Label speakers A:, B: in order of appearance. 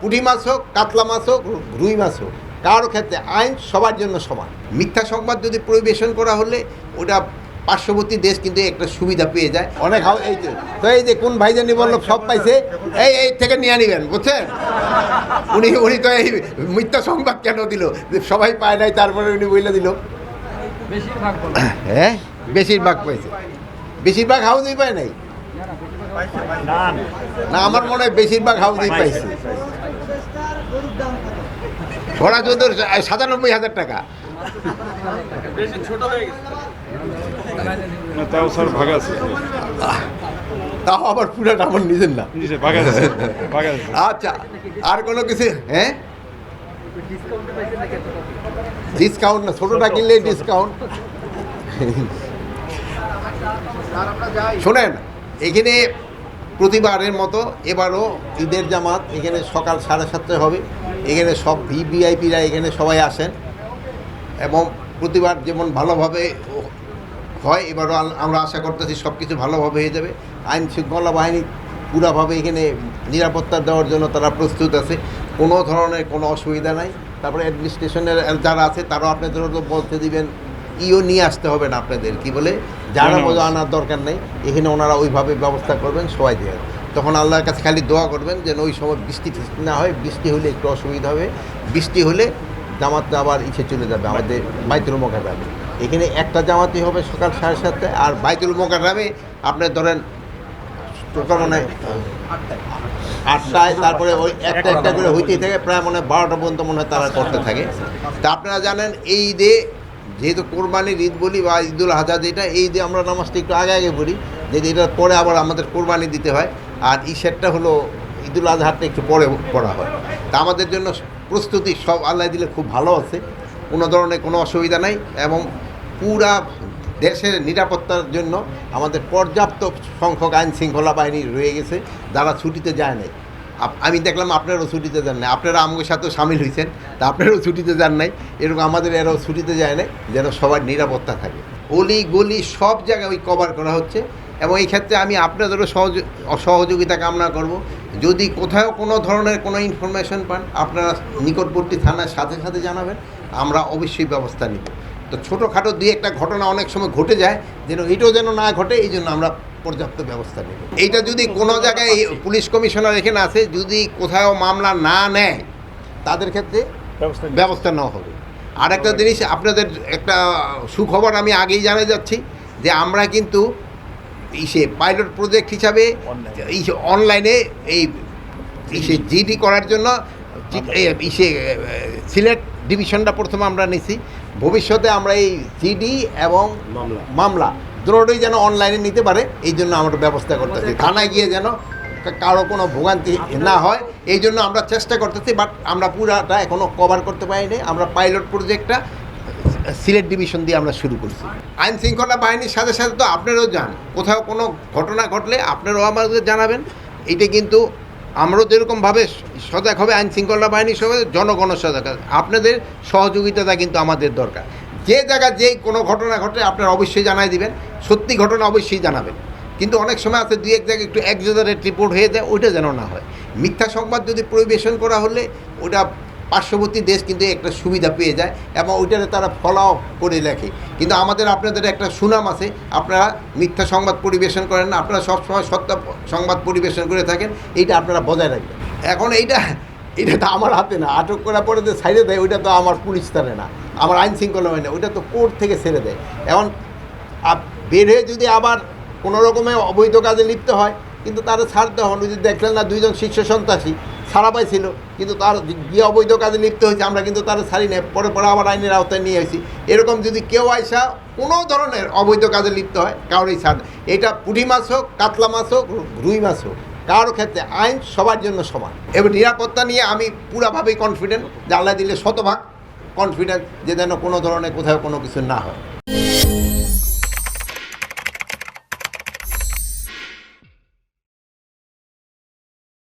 A: পুঁটি মাছ হোক, কাতলা মাছ হোক, রুই মাছ হোক, কারোর ক্ষেত্রে আইন সবার জন্য সমান। মিথ্যা সংবাদ যদি পরিবেশন করা হলে ওটা পার্শ্ববর্তী দেশ কিন্তু একটা সুবিধা পেয়ে যায় অনেক। এই তো এই যে কোন ভাইজানি বললো সব পাইছে, এই থেকে নিয়ে নিবেন, বুঝছেন? উনি তো এই মিথ্যা সংবাদ কেন দিল, সবাই পায় নাই, তারপরে উনি বলে দিল হ্যাঁ বেশিরভাগ পাইছে। বেশিরভাগ হাউজেই পায় নাই না, আমার মনে হয় বেশিরভাগ হাউজেই পাইছে। ঘোড়া চৌধুর ৯৭,০০০ টাকা।
B: তাও স্যার ভাগ আছে,
A: তাও আবার পুরাটা আমার নিজের না। আচ্ছা, আর কোনো কিছু? হ্যাঁ, ডিসকাউন্ট না, ছোটোটা কিনলে ডিসকাউন্ট। শোনেন, এখানে প্রতিবারের মতো এবারও ঈদের জামাত এখানে সকাল 7:30টায় হবে। এখানে সব ভিভিআইপিরা এখানে সবাই আসেন এবং প্রতিবার যেমন ভালোভাবে হয় এবারও আমরা আশা করতেছি সব কিছু ভালোভাবে হয়ে যাবে। আইন শৃঙ্খলা বাহিনী পুরাভাবে এখানে নিরাপত্তা দেওয়ার জন্য তারা প্রস্তুত আছে, কোনো ধরনের কোনো অসুবিধা নাই। তারপরে অ্যাডমিনিস্ট্রেশনের যারা আছে তারাও আপনাদেরও তো বলতে দিবেন, নিয়ে আসতে হবে না আপনাদের, কি বলে যারা মজা আনার দরকার নেই, এখানে ওনারা ওইভাবে ব্যবস্থা করবেন সবাই দিয়ে। তখন আল্লাহর কাছে খালি দোয়া করবেন যেন ওই সময় বৃষ্টি না হয়। বৃষ্টি হলে একটু অসুবিধা হবে, বৃষ্টি হলে জামাতটা আবার চলে যাবে আমাদের বাইতুল মোকাররমে। এখানে একটা জামাতই হবে সকাল 7:30টায়, আর বাইতুল মোকাররমে আপনার ধরেন মানে 8টায়, তারপরে ওই একটা করে হইতেই থাকে, প্রায় মনে হয় 12টা পর্যন্ত মনে হয় তারা করতে থাকে। তা আপনারা জানেন এই ঈদে যেহেতু কোরবানির ঈদ বলি বা ঈদুল আজহা, যেটা এই ঈদে আমরা নামাজটা একটু আগে পড়ি, যেটা এটার পরে আবার আমাদের কোরবানি দিতে হয়, আর ঈশেরটা হলো ঈদুল আজহাটা একটু পরে পড়া হয়। তা আমাদের জন্য প্রস্তুতি সব আল্লাহ দিলে খুব ভালো আছে, কোনো ধরনের কোনো অসুবিধা নাই। এবং পুরা দেশের নিরাপত্তার জন্য আমাদের পর্যাপ্ত সংখ্যক আইন শৃঙ্খলা বাহিনী রয়ে গেছে, যারা ছুটিতে যায় নাই। আমি দেখলাম আপনারাও ছুটিতে যান নাই, আপনারা আমাদের সাথেও সামিল হয়েছেন, তা আপনারাও ছুটিতে যান নাই, এরকম আমাদের এরাও ছুটিতে যায় নাই, যেন সবার নিরাপত্তা থাকে। অলি গলি সব জায়গায় ওই কভার করা হচ্ছে। এবং এই ক্ষেত্রে আমি আপনাদেরও সহযোগিতা কামনা করব। যদি কোথাও কোনো ধরনের কোনো ইনফরমেশন পান, আপনারা নিকটবর্তী থানার সাথে সাথে জানাবেন, আমরা অবশ্যই ব্যবস্থা নিব। তো ছোটোখাটো দুই একটা ঘটনা অনেক সময় ঘটে যায়, যেন এটাও যেন না ঘটে, এই জন্য আমরা পর্যাপ্ত ব্যবস্থা নেব। এইটা যদি কোনো জায়গায় পুলিশ কমিশনার এখানে আছে, যদি কোথাও মামলা না নেয় তাদের ক্ষেত্রে ব্যবস্থা নেওয়া হবে। আর একটা জিনিস আপনাদের একটা সুখবর আমি আগেই জানিয়ে যাচ্ছি, যে আমরা কিন্তু পাইলট প্রজেক্ট হিসাবে অনলাইনে এই জিডি করার জন্য সিলেট ডিভিশনটা প্রথমে আমরা নিছি। ভবিষ্যতে আমরা এই জিডি এবং মামলা দুটোই যেন অনলাইনে নিতে পারে, এই জন্য আমরা ব্যবস্থা করতেছি। থানায় গিয়ে যেন কারো কোনো ভোগান্তি না হয়, এই জন্য আমরা চেষ্টা করতেছি। বাট আমরা পুরাটা এখনও কভার করতে পারিনি। আমরা পাইলট প্রজেক্টটা সিলেট ডিভিশন দিয়ে আমরা শুরু করছি। আইন শৃঙ্খলা বাহিনীর সাথে সাথে তো আপনারাও যান, কোথাও কোনো ঘটনা ঘটলে আপনারাও আমাদের জানাবেন। এইটা কিন্তু আমরাও যেরকমভাবে সজাগ হবে, আইন শৃঙ্খলা বাহিনীর সঙ্গে জনগণের সজাগ, আপনাদের সহযোগিতাটা কিন্তু আমাদের দরকার। যে জায়গায় যে কোনো ঘটনা ঘটে আপনারা অবশ্যই জানাই দিবেন, সত্যি ঘটনা অবশ্যই জানাবেন। কিন্তু অনেক সময় আছে দুই এক জায়গায় একটু এক্সাজারেট রিপোর্ট হয়ে যায়, ওইটা যেন না হয়। মিথ্যা সংবাদ যদি পরিবেশন করা হলে ওটা পার্শ্ববর্তী দেশ কিন্তু একটা সুবিধা পেয়ে যায় এবং ওইটারে তারা ফলাও করে লেখে। কিন্তু আপনাদের একটা সুনাম আছে, আপনারা মিথ্যা সংবাদ পরিবেশন করেন না, আপনারা সবসময় সত্য সংবাদ পরিবেশন করে থাকেন, এইটা আপনারা বজায় রাখবেন। এখন এইটা তো আমার হাতে না, আটক করার পরে যে ছাইড়ে দেয় ওইটা তো আমার পুলিশ তারে না, আমার আইন শৃঙ্খলা হয় না, ওইটা তো কোর্ট থেকে ছেড়ে দেয়। এখন বের হয়ে যদি আবার কোনো রকমে অবৈধ কাজে লিপ্ত হয়, কিন্তু তারা ছাড়তে হন। যদি দেখলেন না দুইজন শীর্ষ সন্ত্রাসী ছাড়া পাইছিল, কিন্তু তার গিয়ে অবৈধ কাজে লিপ্ত হয়েছে, আমরা কিন্তু তারা ছাড়ি নেই, পরে আবার আইনের আওতায় নিয়ে আসি। এরকম যদি কেউ আইসা কোনো ধরনের অবৈধ কাজে লিপ্ত হয়, কারোরই ছাড়। এটা পুঁটি মাছ হোক, কাতলা মাছ হোক, রুই মাছ হোক, কারোর ক্ষেত্রে আইন সবার জন্য সমান। এবার নিরাপত্তা নিয়ে আমি পুরাভাবেই কনফিডেন্ট, যে আল্লাহ দিলে 100% কনফিডেন্ট, যে যেন কোনো ধরনের কোথাও কোনো কিছু না হয়।